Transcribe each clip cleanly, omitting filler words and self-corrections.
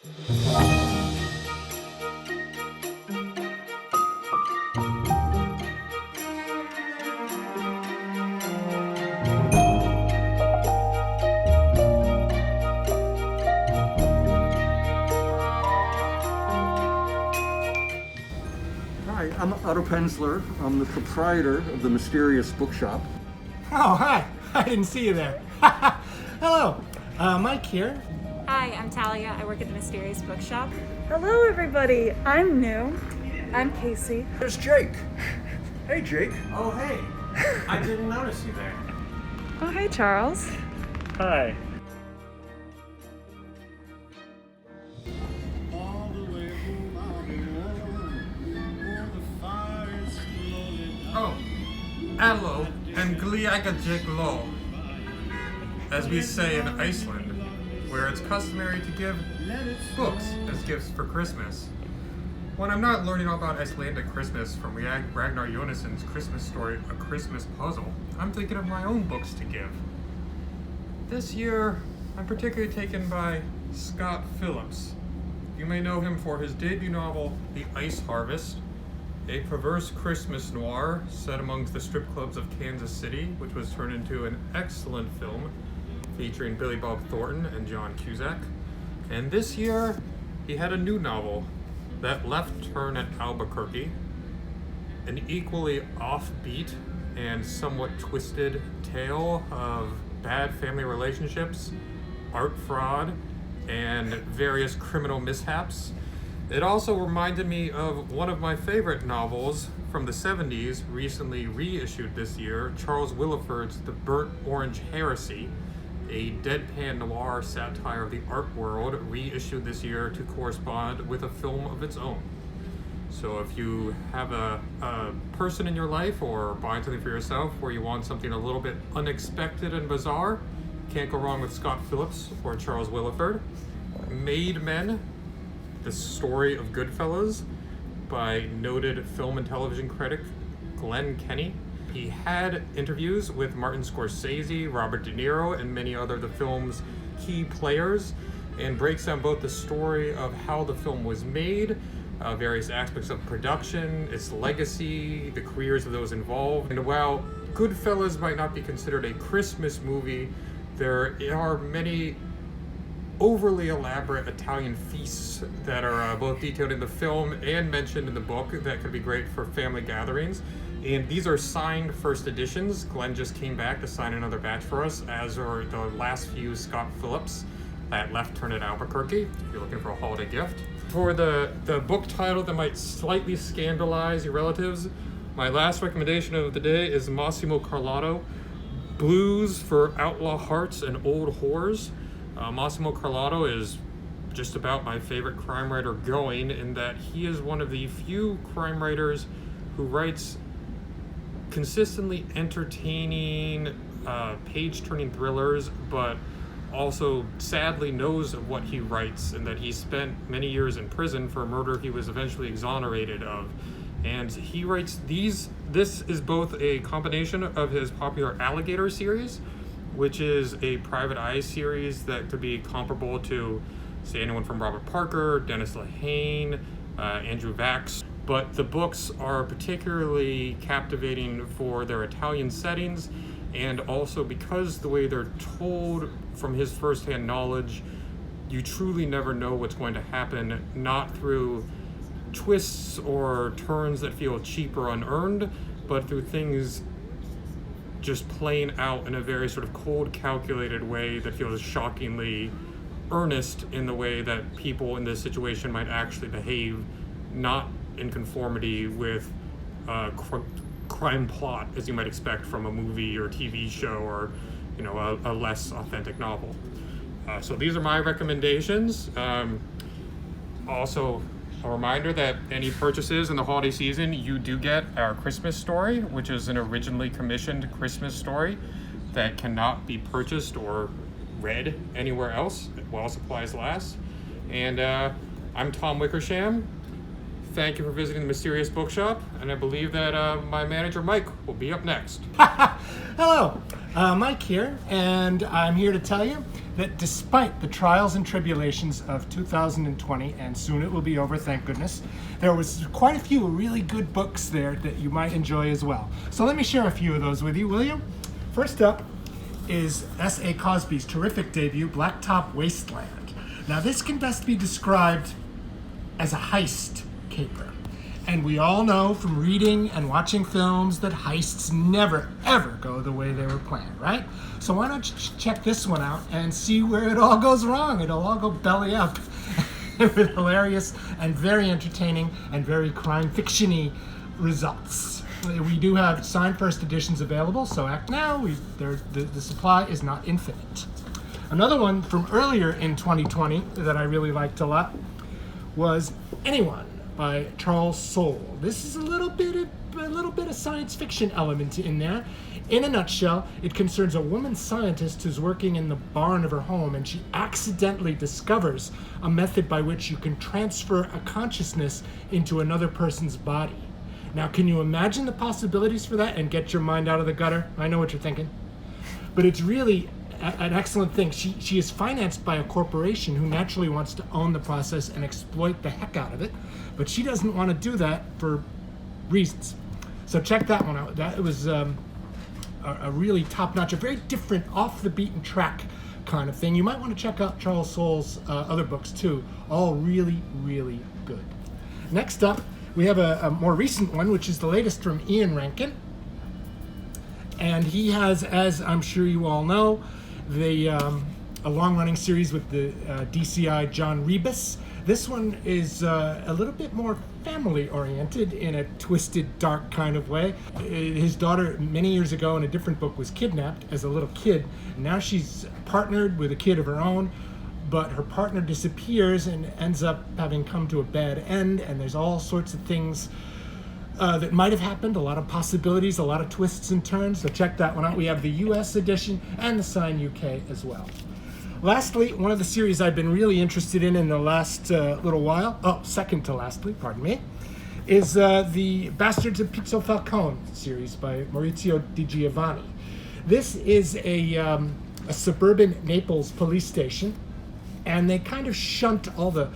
Hi, I'm Otto Penzler. I'm the proprietor of the mysterious Bookshop. Oh, hi. I didn't see you there. Hello. Mike here. Hi, I'm Talia. I work at the Mysterious Bookshop. Hello, everybody. I'm new. I'm Casey. There's Jake. Hey, Jake. Oh, hey. I didn't notice you there. Oh, hey, Charles. Hi. Oh, hello, and gliagajig lo, as we say in Iceland, where it's customary to give books as gifts for Christmas. When I'm not learning all about Icelandic Christmas from Ragnar Jonassen's Christmas story, A Christmas Puzzle, I'm thinking of my own books to give. This year, I'm particularly taken by Scott Phillips. You may know him for his debut novel, The Ice Harvest, a perverse Christmas noir set amongst the strip clubs of Kansas City, which was turned into an excellent film featuring Billy Bob Thornton and John Cusack. And this year, he had a new novel, That Left Turn at Albuquerque, an equally offbeat and somewhat twisted tale of bad family relationships, art fraud, and various criminal mishaps. It also reminded me of one of my favorite novels from the 70s, recently reissued this year, Charles Williford's The Burnt Orange Heresy, a deadpan noir satire of the art world, reissued this year to correspond with a film of its own. So if you have a person in your life or buying something for yourself where you want something a little bit unexpected and bizarre, can't go wrong with Scott Phillips or Charles Williford. Made Men, The Story of Goodfellas by noted film and television critic Glenn Kenny. He had interviews with Martin Scorsese, Robert De Niro, and many other of the film's key players, and breaks down both the story of how the film was made, various aspects of production, its legacy, the careers of those involved. And while Goodfellas might not be considered a Christmas movie, there are many overly elaborate Italian feasts that are both detailed in the film and mentioned in the book that could be great for family gatherings. And these are signed first editions. Glenn just came back to sign another batch for us, as are the last few Scott Phillips, That Left Turn at Albuquerque, if you're looking for a holiday gift. For the book title that might slightly scandalize your relatives, my last recommendation of the day is Massimo Carlotto, Blues for Outlaw Hearts and Old Whores. Massimo Carlotto is just about my favorite crime writer going, in that he is one of the few crime writers who writes consistently entertaining, page-turning thrillers, but also sadly knows of what he writes, and that he spent many years in prison for a murder he was eventually exonerated of. And he writes this is both a combination of his popular Alligator series, which is a private eye series that could be comparable to, say, anyone from Robert Parker, Dennis Lehane, Andrew Vax. But the books are particularly captivating for their Italian settings, and also because the way they're told from his firsthand knowledge, you truly never know what's going to happen, not through twists or turns that feel cheap or unearned, but through things just playing out in a very sort of cold, calculated way that feels shockingly earnest in the way that people in this situation might actually behave, not in conformity with crime plot as you might expect from a movie or TV show or, you know, a less authentic novel. So these are my recommendations. Also, a reminder that any purchases in the holiday season, you do get our Christmas story, which is an originally commissioned Christmas story that cannot be purchased or read anywhere else while supplies last. And I'm Tom Wickersham. Thank you for visiting the Mysterious Bookshop, and I believe that my manager Mike will be up next. Hello, Mike here, and I'm here to tell you that despite the trials and tribulations of 2020, and soon it will be over, thank goodness, there was quite a few really good books there that you might enjoy as well. So let me share a few of those with you, will you? First up is S.A. Cosby's terrific debut, Blacktop Wasteland. Now this can best be described as a heist caper. And we all know from reading and watching films that heists never, ever go the way they were planned, right? So why don't you check this one out and see where it all goes wrong. It'll all go belly up with hilarious and very entertaining and very crime fiction-y results. We do have signed first editions available, so act now. The supply is not infinite. Another one from earlier in 2020 that I really liked a lot was Anyone by Charles Soule. This is a little bit of science fiction element in there. In a nutshell, it concerns a woman scientist who's working in the barn of her home, and she accidentally discovers a method by which you can transfer a consciousness into another person's body. Now, can you imagine the possibilities for that and get your mind out of the gutter? I know what you're thinking. But it's really an excellent thing. She is financed by a corporation who naturally wants to own the process and exploit the heck out of it, but she doesn't want to do that for reasons. So check that one out. That was a really top-notch, a very different, off-the-beaten-track kind of thing. You might want to check out Charles Soule's other books too. All really, really good. Next up, we have a more recent one, which is the latest from Ian Rankin. And he has, as I'm sure you all know, a long-running series with the DCI John Rebus. This one is a little bit more family-oriented in a twisted, dark kind of way. His daughter, many years ago in a different book, was kidnapped as a little kid. Now she's partnered with a kid of her own, but her partner disappears and ends up having come to a bad end, and there's all sorts of things that might have happened, a lot of possibilities, a lot of twists and turns, so check that one out. We have the US edition and the Sign UK as well. Lastly, one of the series I've been really interested in the last little while, second to lastly, pardon me, is the Bastards of Pizzo Falcone series by Maurizio Di Giovanni. This is a suburban Naples police station, and they kind of shunt all the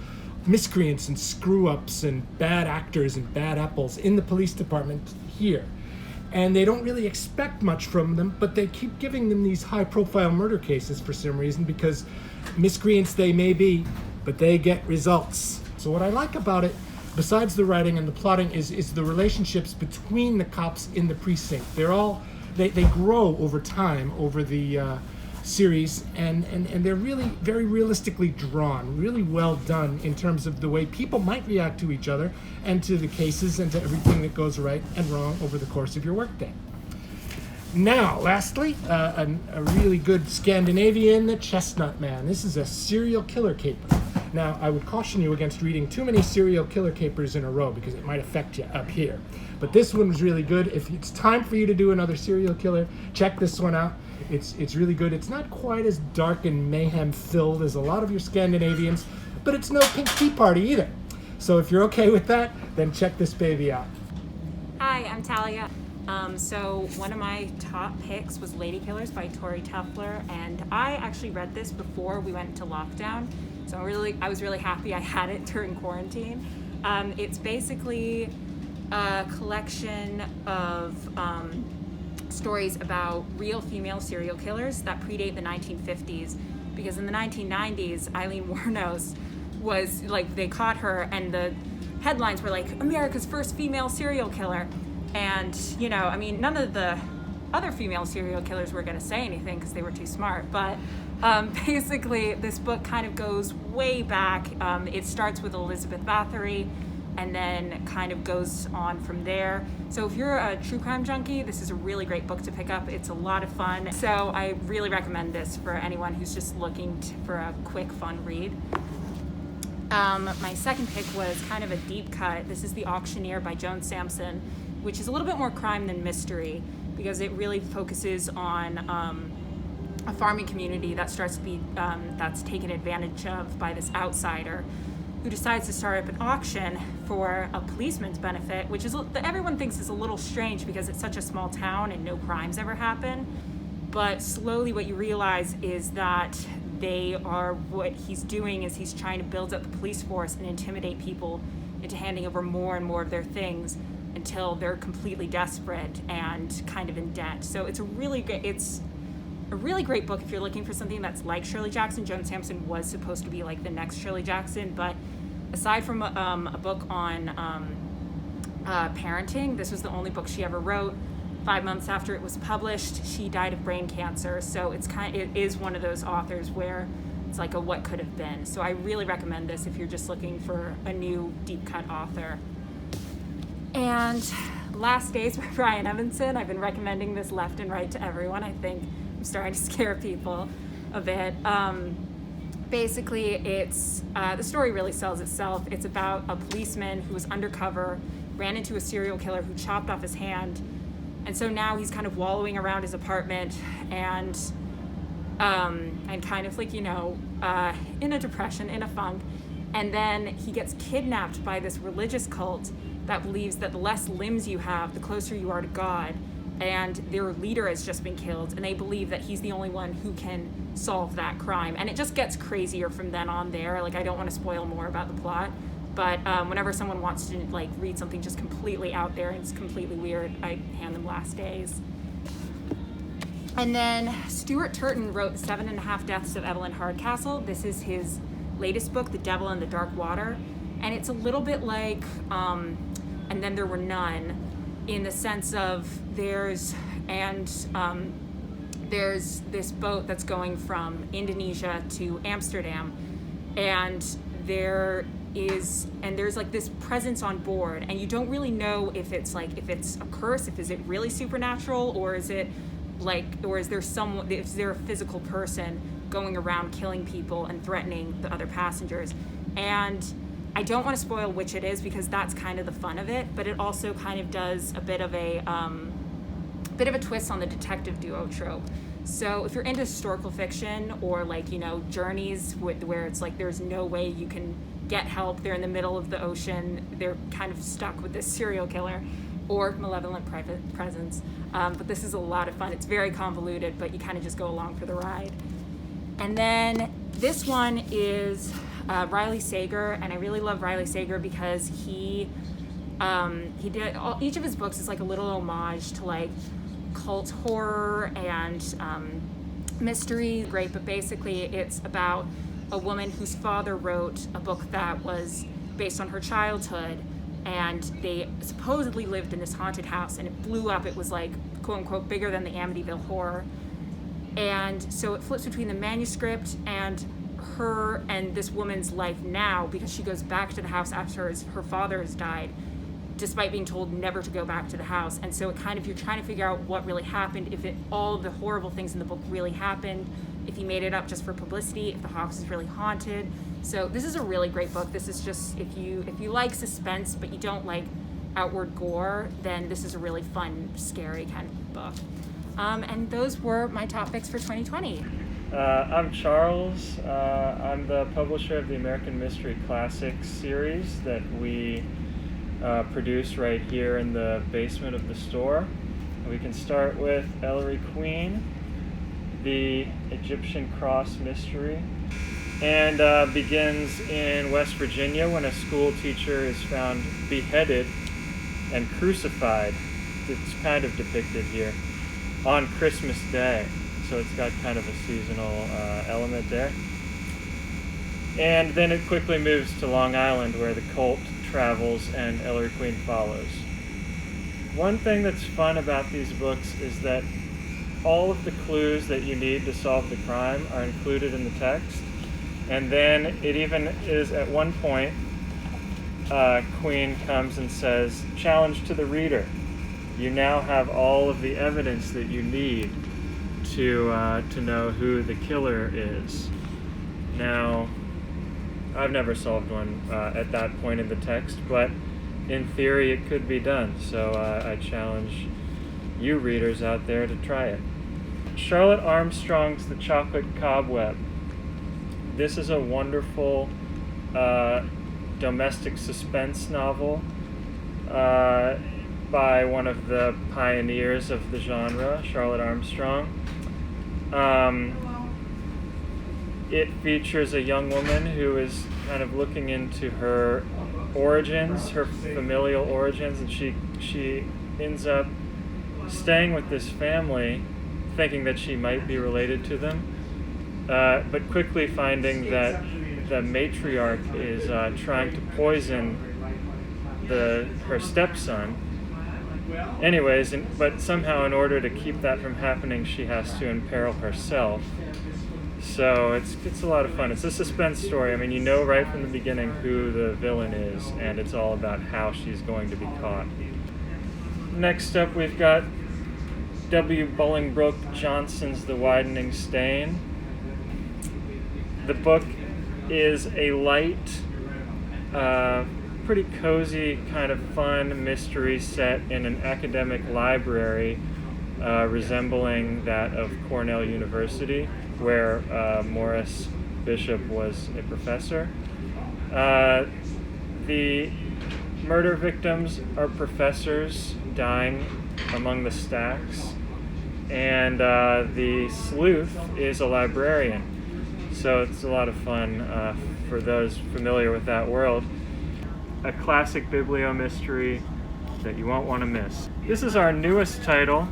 miscreants and screw-ups and bad actors and bad apples in the police department here. And they don't really expect much from them, but they keep giving them these high-profile murder cases for some reason, because miscreants they may be, but they get results. So what I like about it, besides the writing and the plotting, is the relationships between the cops in the precinct. They grow over time, over the series, and they're really very realistically drawn, really well done in terms of the way people might react to each other and to the cases and to everything that goes right and wrong over the course of your workday. Now, lastly, a really good Scandinavian, The Chestnut Man. This is a serial killer caper. Now, I would caution you against reading too many serial killer capers in a row because it might affect you up here. But this one was really good. If it's time for you to do another serial killer, check this one out. It's really good. It's not quite as dark and mayhem-filled as a lot of your Scandinavians, but it's no Pink Tea Party either. So if you're okay with that, then check this baby out. Hi, I'm Talia. So one of my top picks was Lady Killers by Tori Tefler, and I actually read this before we went into lockdown, so I was really happy I had it during quarantine. It's basically a collection of stories about real female serial killers that predate the 1950s, because in the 1990s, Eileen Wuornos was like, they caught her and the headlines were like, America's first female serial killer. And, you know, I mean, none of the other female serial killers were going to say anything because they were too smart. But basically, this book kind of goes way back. It starts with Elizabeth Bathory and then kind of goes on from there. So if you're a true crime junkie, this is a really great book to pick up. It's a lot of fun. So I really recommend this for anyone who's just looking for a quick, fun read. My second pick was kind of a deep cut. This is The Auctioneer by Joan Sampson, which is a little bit more crime than mystery because it really focuses on a farming community that starts to be, that's taken advantage of by this outsider who decides to start up an auction for a policeman's benefit, which is, everyone thinks is a little strange because it's such a small town and no crimes ever happen. But slowly what you realize is that what he's doing is he's trying to build up the police force and intimidate people into handing over more and more of their things until they're completely desperate and kind of in debt. So it's a really great book if you're looking for something that's like Shirley Jackson. Joan Sampson was supposed to be like the next Shirley Jackson, but aside from a book on parenting, this was the only book she ever wrote. 5 months after it was published, she died of brain cancer. So it is one of those authors where it's like a what could have been. So I really recommend this if you're just looking for a new deep cut author. And Last Days by Brian Evanson. I've been recommending this left and right to everyone. I think I'm starting to scare people a bit. Basically, it's the story really sells itself. It's about a policeman who was undercover, ran into a serial killer who chopped off his hand, and so now he's kind of wallowing around his apartment and kind of like, in a depression, in a funk. And then he gets kidnapped by this religious cult that believes that the less limbs you have, the closer you are to God. And their leader has just been killed, and they believe that he's the only one who can solve that crime. And it just gets crazier from then on there. Like, I don't want to spoil more about the plot, but whenever someone wants to like read something just completely out there and it's completely weird, I hand them Last Days. And then Stuart Turton wrote 7.5 Deaths of Evelyn Hardcastle. This is his latest book, The Devil in the Dark Water. And it's a little bit like And Then There Were None, in the sense of there's this boat that's going from Indonesia to Amsterdam, and there's like this presence on board, and you don't really know if it's a curse, is it really supernatural, or is there a physical person going around killing people and threatening the other passengers. And I don't want to spoil which it is because that's kind of the fun of it, but it also kind of does a bit of a twist on the detective duo trope. So if you're into historical fiction or journeys where it's like there's no way you can get help, they're in the middle of the ocean, they're kind of stuck with this serial killer or malevolent presence. But this is a lot of fun. It's very convoluted, but you kind of just go along for the ride. And then this one is Riley Sager, and I really love Riley Sager because he did each of his books is like a little homage to like cult horror and mystery. Great, but basically it's about a woman whose father wrote a book that was based on her childhood, and they supposedly lived in this haunted house, and it blew up. It was like quote unquote bigger than the Amityville Horror. And so it flips between the manuscript and her and this woman's life now, because she goes back to the house after her father has died, despite being told never to go back to the house. And so it kind of, you're trying to figure out what really happened, if all of the horrible things in the book really happened, if he made it up just for publicity, if the house is really haunted. So this is a really great book. This is just, if you like suspense but you don't like outward gore, then this is a really fun, scary kind of book. And those were my top picks for 2020. I'm Charles. I'm the publisher of the American Mystery Classics series that we produce right here in the basement of the store. We can start with Ellery Queen, the Egyptian Cross Mystery, and begins in West Virginia when a school teacher is found beheaded and crucified. It's kind of depicted here on Christmas Day, so it's got kind of a seasonal element there. And then it quickly moves to Long Island, where the cult travels and Ellery Queen follows. One thing that's fun about these books is that all of the clues that you need to solve the crime are included in the text, and then it even is at one point, Queen comes and says, "Challenge to the reader. You now have all of the evidence that you need to know who the killer is." Now, I've never solved one at that point in the text, but in theory it could be done. So I challenge you readers out there to try it. Charlotte Armstrong's The Chocolate Cobweb. This is a wonderful domestic suspense novel by one of the pioneers of the genre, Charlotte Armstrong. it features a young woman who is kind of looking into her origins, her familial origins, and she ends up staying with this family thinking that she might be related to them, but quickly finding that the matriarch is trying to poison her stepson. Anyways, but somehow in order to keep that from happening, she has to imperil herself. So it's a lot of fun. It's a suspense story. I mean, you know right from the beginning who the villain is, and it's all about how she's going to be caught. Next up, we've got W. Bolingbroke Johnson's The Widening Stain. The book is a light, pretty cozy, kind of fun mystery set in an academic library resembling that of Cornell University, where Morris Bishop was a professor. The murder victims are professors dying among the stacks, and the sleuth is a librarian. So it's a lot of fun for those familiar with that world. A classic biblio-mystery that you won't want to miss. This is our newest title,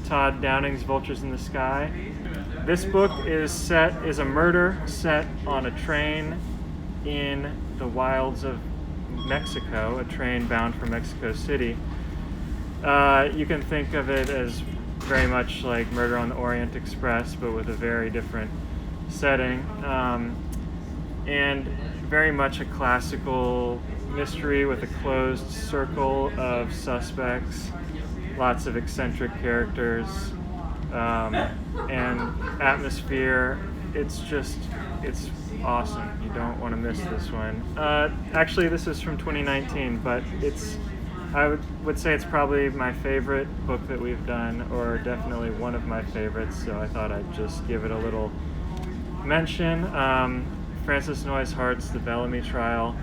Todd Downing's Vultures in the Sky. This book is a murder set on a train in the wilds of Mexico, a train bound for Mexico City. You can think of it as very much like Murder on the Orient Express, but with a very different setting, and very much a classical mystery with a closed circle of suspects, lots of eccentric characters, and atmosphere. It's awesome. You don't want to miss this one. Actually, this is from 2019, but I would say it's probably my favorite book that we've done, or definitely one of my favorites, so I thought I'd just give it a little mention. Francis Noyes Hart's The Bellamy Trial.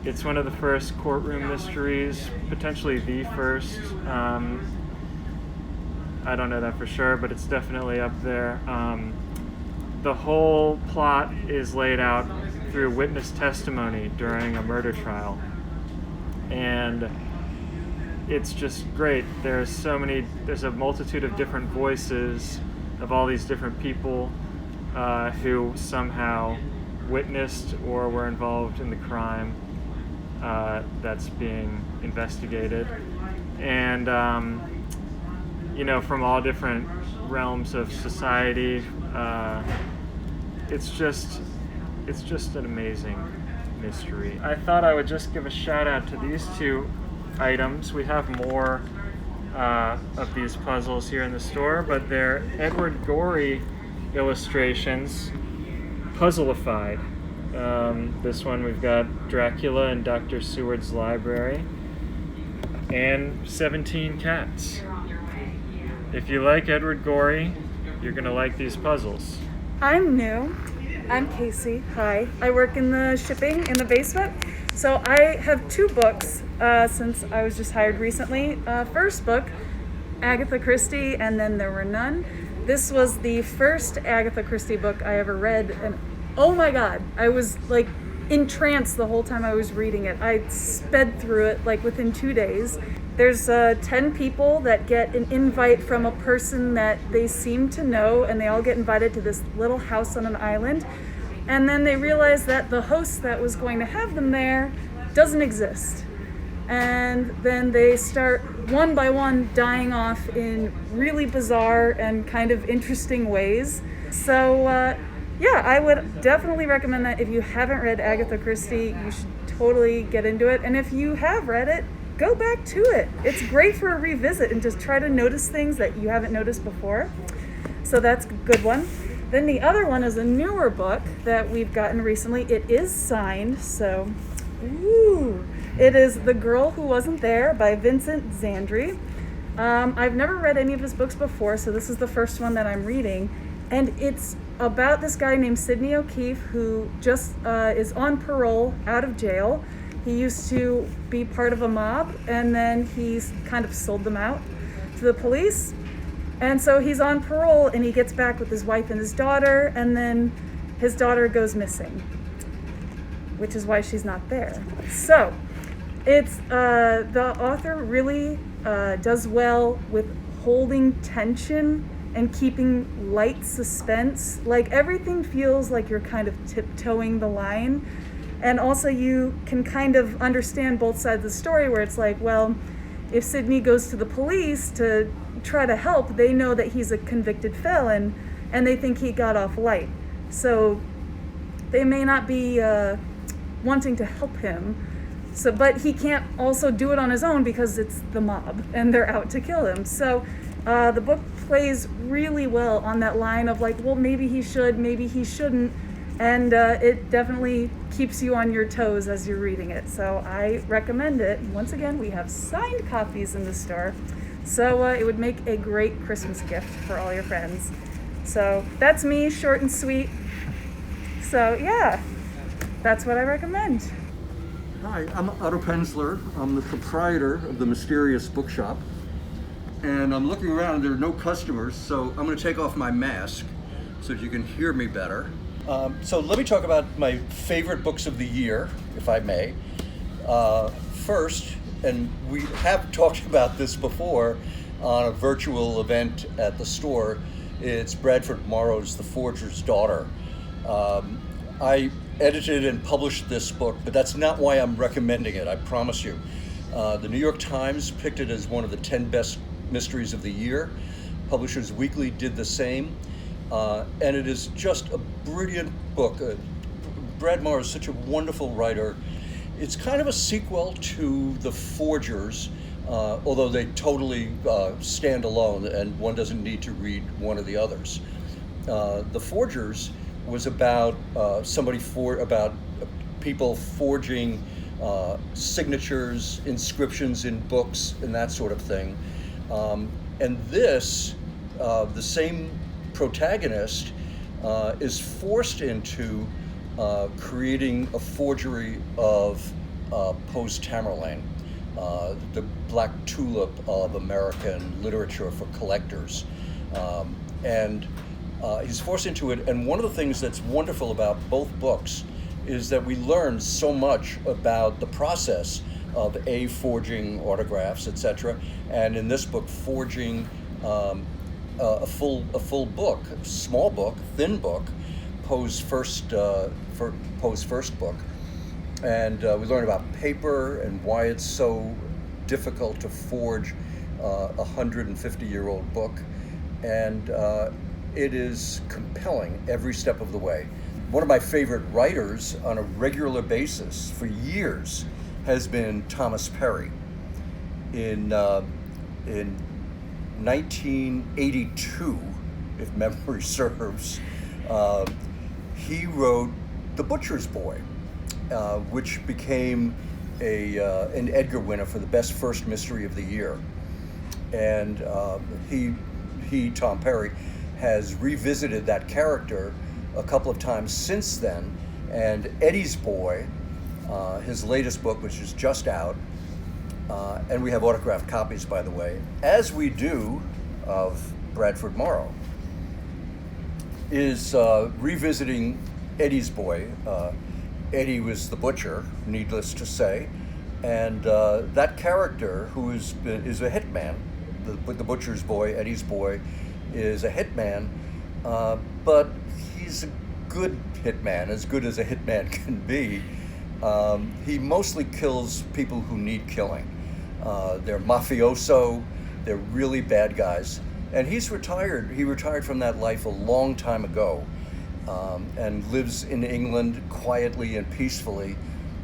It's one of the first courtroom mysteries, potentially the first. I don't know that for sure, but it's definitely up there. The whole plot is laid out through witness testimony during a murder trial, and it's just great. There's a multitude of different voices of all these different people who somehow witnessed or were involved in the crime that's being investigated, and from all different realms of society. It's just an amazing mystery. I thought I would just give a shout out to these two items. We have more of these puzzles here in the store, but they're Edward Gorey illustrations, puzzleified. This one we've got Dracula in Dr. Seward's library, and 17 Cats. If you like Edward Gorey, you're going to like these puzzles. I'm new. I'm Casey. Hi. I work in the shipping in the basement. So I have two books since I was just hired recently. First book, Agatha Christie, and Then There Were None. This was the first Agatha Christie book I ever read, and oh my god, I was like entranced the whole time I was reading it. I sped through it like within 2 days. There's 10 people that get an invite from a person that they seem to know, and they all get invited to this little house on an island. And then they realize that the host that was going to have them there doesn't exist. And then they start one by one dying off in really bizarre and kind of interesting ways. So yeah, I would definitely recommend that. If you haven't read Agatha Christie, you should totally get into it. And if you have read it, go back to it. It's great for a revisit and just try to notice things that you haven't noticed before. So that's a good one. Then the other one is a newer book that we've gotten recently. It is signed, so ooh. It is The Girl Who Wasn't There by Vincent Zandri. I've never read any of his books before, so this is the first one that I'm reading. And it's about this guy named Sidney O'Keefe who just is on parole out of jail. He used to be part of a mob, and then he's kind of sold them out to the police. And so he's on parole, and he gets back with his wife and his daughter, and then his daughter goes missing, which is why she's not there. So it's the author really does well with holding tension and keeping light suspense. Like everything feels like you're kind of tiptoeing the line. And also you can kind of understand both sides of the story where it's like, well, if Sydney goes to the police to try to help, they know that he's a convicted felon and they think he got off light. So they may not be wanting to help him. So, but he can't also do it on his own because it's the mob and they're out to kill him. So the book plays really well on that line of like, well, maybe he should, maybe he shouldn't. And it definitely keeps you on your toes as you're reading it. So I recommend it. Once again, we have signed copies in the store. So it would make a great Christmas gift for all your friends. So that's me, short and sweet. So yeah, that's what I recommend. Hi, I'm Otto Penzler. I'm the proprietor of the Mysterious Bookshop. And I'm looking around, there are no customers, so I'm going to take off my mask so that you can hear me better. So let me talk about my favorite books of the year, if I may. First, and we have talked about this before on a virtual event at the store, it's Bradford Morrow's The Forger's Daughter. I edited and published this book, but that's not why I'm recommending it, I promise you. The New York Times picked it as one of the 10 best mysteries of the year. Publishers Weekly did the same. And it is just a brilliant book. Brad Morrow is such a wonderful writer. It's kind of a sequel to The Forgers, although they totally stand alone and one doesn't need to read one of the others. The Forgers was about about people forging signatures, inscriptions in books, and that sort of thing. And this, the same protagonist is forced into creating a forgery of Poe's Tamerlane, the black tulip of American literature for collectors. And he's forced into it, and one of the things that's wonderful about both books is that we learn so much about the process of forging autographs, etc., and in this book, forging a full book, small book, thin book, Poe's first book, and we learn about paper and why it's so difficult to forge a 150-year-old book, and it is compelling every step of the way. One of my favorite writers on a regular basis for years has been Thomas Perry. In 1982, if memory serves, he wrote The Butcher's Boy, which became an Edgar winner for the best first mystery of the year. And Tom Perry, has revisited that character a couple of times since then. And Eddie's Boy, his latest book, which is just out, and we have autographed copies, by the way, as we do of Bradford Morrow, is revisiting Eddie's Boy. Eddie was the butcher, needless to say, and that character, who is a hitman, the butcher's boy, Eddie's Boy, is a hitman, but he's a good hitman, as good as a hitman can be. He mostly kills people who need killing. They're mafioso, they're really bad guys. And he's retired. He retired from that life a long time ago, and lives in England quietly and peacefully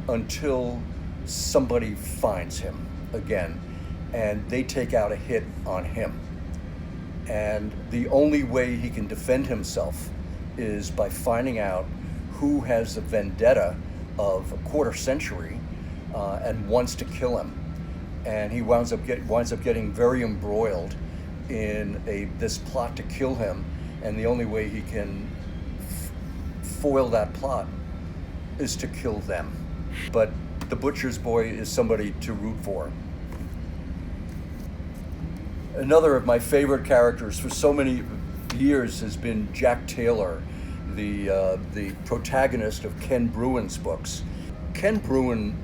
until somebody finds him again, and they take out a hit on him. And the only way he can defend himself is by finding out who has a vendetta of a quarter century and wants to kill him. And he winds up getting very embroiled in this plot to kill him, and the only way he can foil that plot is to kill them. But the butcher's boy is somebody to root for. Another of my favorite characters for so many years has been Jack Taylor, the protagonist of Ken Bruin's books. Ken Bruin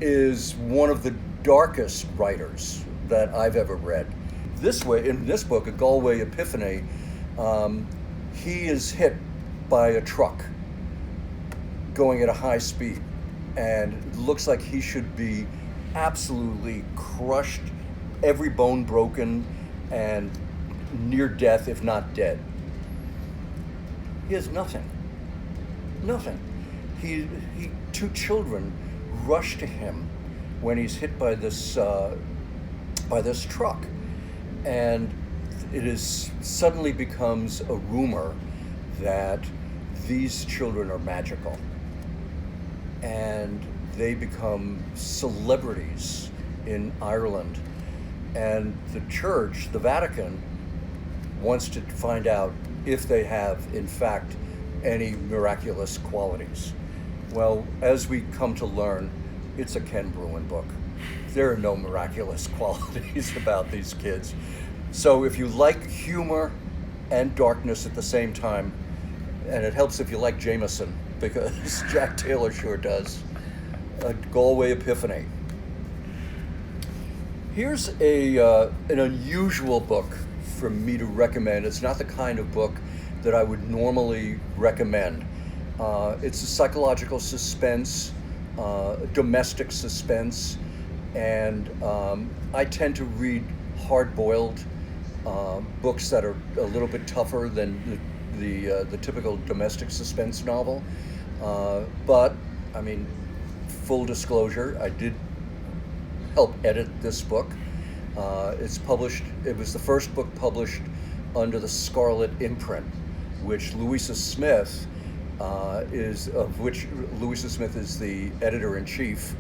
is one of the darkest writers that I've ever read. In this book, A Galway Epiphany, he is hit by a truck going at a high speed, and it looks like he should be absolutely crushed, every bone broken, and near death, if not dead. He has nothing. Nothing. Two children rush to him when he's hit by this truck, and suddenly becomes a rumor that these children are magical, and they become celebrities in Ireland, and the church, the Vatican, wants to find out if they have, in fact, any miraculous qualities. Well, as we come to learn, it's a Ken Bruin book. There are no miraculous qualities about these kids. So if you like humor and darkness at the same time, and it helps if you like Jameson, because Jack Taylor sure does, A Galway Epiphany. Here's an unusual book for me to recommend. It's not the kind of book that I would normally recommend. It's a psychological suspense, domestic suspense, and I tend to read hard-boiled books that are a little bit tougher than the typical domestic suspense novel. But, I mean, full disclosure, I did help edit this book. It was the first book published under the Scarlet imprint, which Louisa Smith is the editor-in-chief.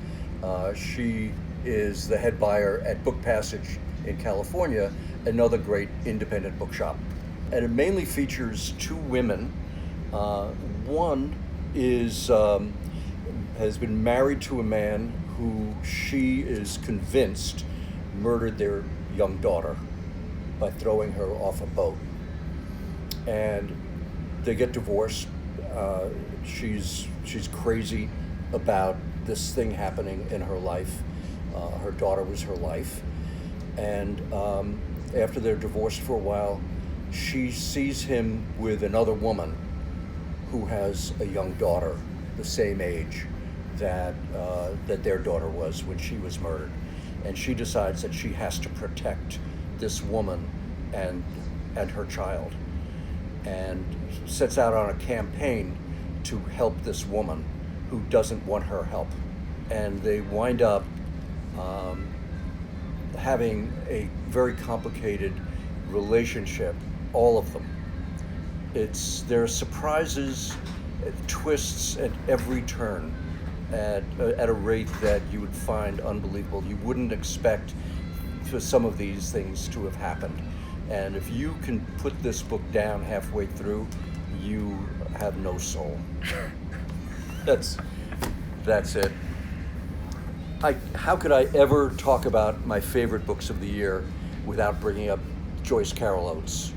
She is the head buyer at Book Passage in California, another great independent bookshop. And it mainly features two women. One has been married to a man who she is convinced murdered their young daughter by throwing her off a boat. And they get divorced. She's crazy about this thing happening in her life. Her daughter was her life. And after they're divorced for a while, she sees him with another woman who has a young daughter the same age that their daughter was when she was murdered. And she decides that she has to protect this woman and her child, and sets out on a campaign to help this woman who doesn't want her help. And they wind up having a very complicated relationship, all of them. There are surprises, twists at every turn, at a rate that you would find unbelievable. You wouldn't expect for some of these things to have happened. And if you can put this book down halfway through, you have no soul. That's it. How could I ever talk about my favorite books of the year without bringing up Joyce Carol Oates?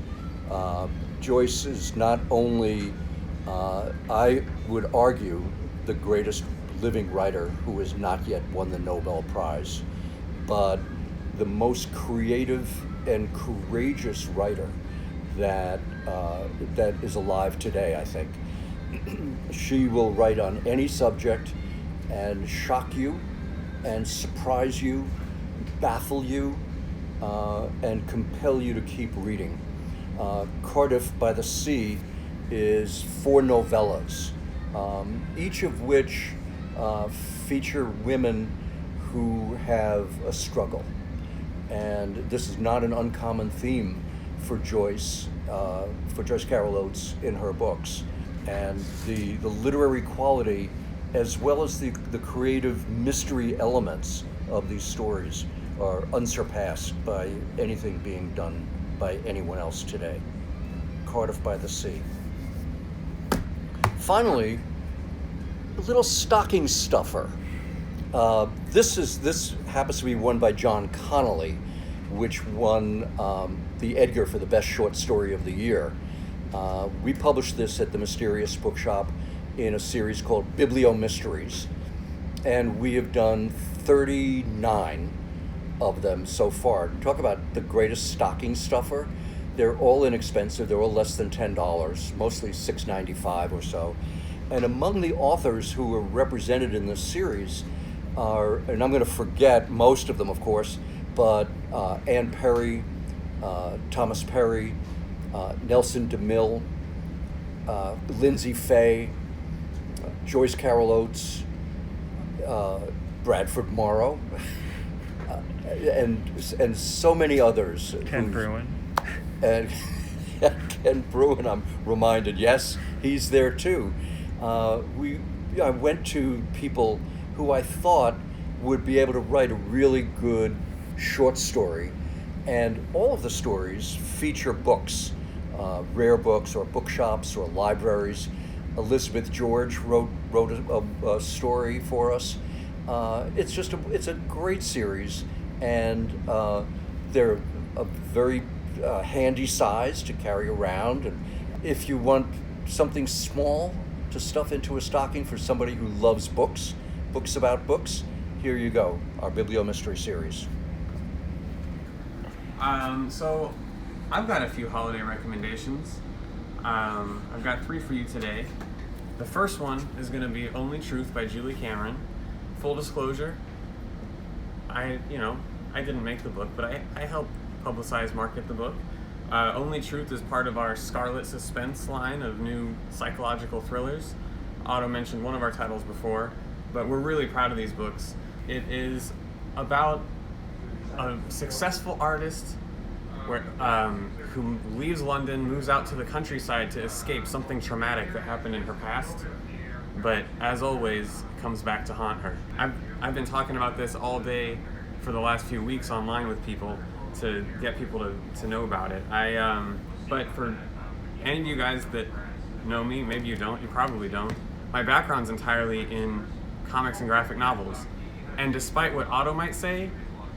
Joyce is not only, I would argue, the greatest living writer who has not yet won the Nobel Prize, but the most creative and courageous writer that is alive today, I think. She will write on any subject and shock you and surprise you, baffle you, and compel you to keep reading. Cardiff by the Sea is 4 novellas, each of which feature women who have a struggle. And this is not an uncommon theme for Joyce Carol Oates in her books. And the literary quality, as well as the creative mystery elements of these stories, are unsurpassed by anything being done by anyone else today. Cardiff by the Sea. Finally, a little stocking stuffer. This happens to be one by John Connolly, which won the Edgar for the best short story of the year. We published this at the Mysterious Bookshop in a series called Biblio Mysteries, and we have done 39 of them so far. Talk about the greatest stocking stuffer. They're all inexpensive. They're all less than $10, mostly $6.95 or so. And among the authors who are represented in this series are, and I'm going to forget most of them, of course, but Anne Perry, Thomas Perry, Nelson DeMille, Lindsay Fay, Joyce Carroll Oates, Bradford Morrow, and so many others. Ken Bruin. And Ken Bruin, I'm reminded, yes, he's there too. I went to people who I thought would be able to write a really good short story, and all of the stories feature books, rare books or bookshops or libraries. Elizabeth George wrote a story for us. It's a great series, and they're a very handy size to carry around. And if you want something small to stuff into a stocking for somebody who loves books about books, here you go, our Biblio Mystery series. So I've got a few holiday recommendations. I've got 3 for you today. The first one is going to be Only Truth by Julie Cameron. Full disclosure, I didn't make the book, but I helped publicize, market the book. Only Truth is part of our Scarlet Suspense line of new psychological thrillers. Otto mentioned one of our titles before, but we're really proud of these books. It is about a successful artist who leaves London, moves out to the countryside to escape something traumatic that happened in her past, but as always, comes back to haunt her. I've been talking about this all day for the last few weeks online with people to get people to know about it. But for any of you guys that know me, maybe you don't, you probably don't, my background's entirely in comics and graphic novels. And despite what Otto might say,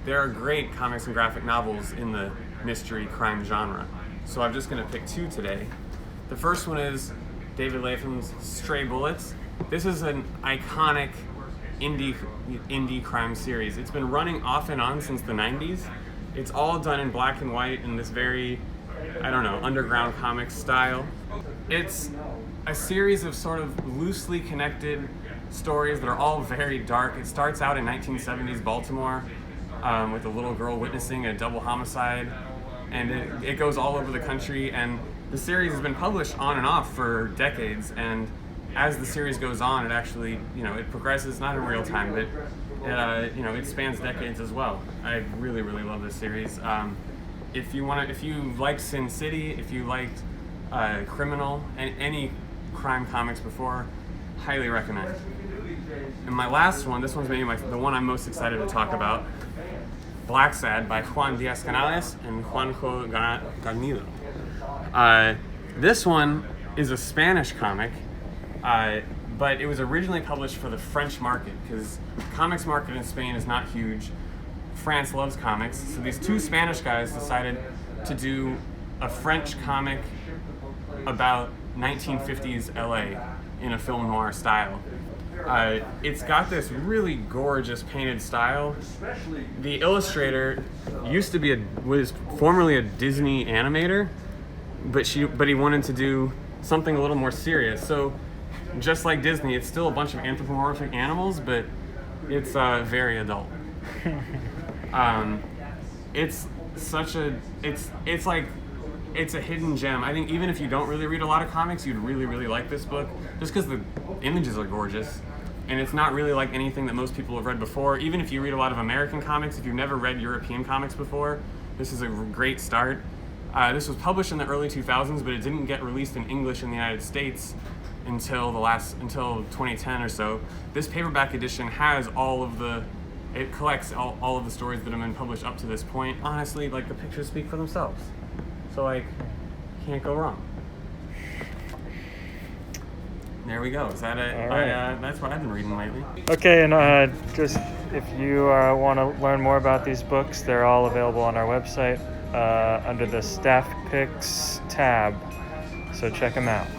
there are great comics and graphic novels in the mystery crime genre. So I'm just going to pick 2 today. The first one is David Leifman's Stray Bullets. This is an iconic indie crime series. It's been running off and on since the 90s. It's all done in black and white in this very, underground comics style. It's a series of sort of loosely connected stories that are all very dark. It starts out in 1970s Baltimore with a little girl witnessing a double homicide, and it goes all over the country, and the series has been published on and off for decades, and as the series goes on, it actually, it progresses, not in real time, but it spans decades as well. I really, really love this series. If you liked Sin City, if you liked Criminal, and any crime comics before, highly recommend. And my last one, this one's maybe the one I'm most excited to talk about, Black Sad by Juan Diaz-Canales and Juanjo Garnido. This one is a Spanish comic, but it was originally published for the French market because comics market in Spain is not huge. France loves comics, so these 2 Spanish guys decided to do a French comic about 1950s LA in a film noir style. It's got this really gorgeous painted style. The illustrator was formerly a Disney animator, but he wanted to do something a little more serious. So just like Disney, it's still a bunch of anthropomorphic animals, but it's very adult. It's a hidden gem. I think even if you don't really read a lot of comics, you'd really, really like this book, just because the images are gorgeous, and it's not really like anything that most people have read before. Even if you read a lot of American comics, if you've never read European comics before, this is a great start. This was published in the early 2000s, but it didn't get released in English in the United States until 2010 or so. This paperback edition has it collects all of the stories that have been published up to this point. Honestly, the pictures speak for themselves. So can't go wrong. There we go. Is that it? Right. That's what I've been reading lately. Okay, and just if you want to learn more about these books, they're all available on our website under the Staff Picks tab. so check them out.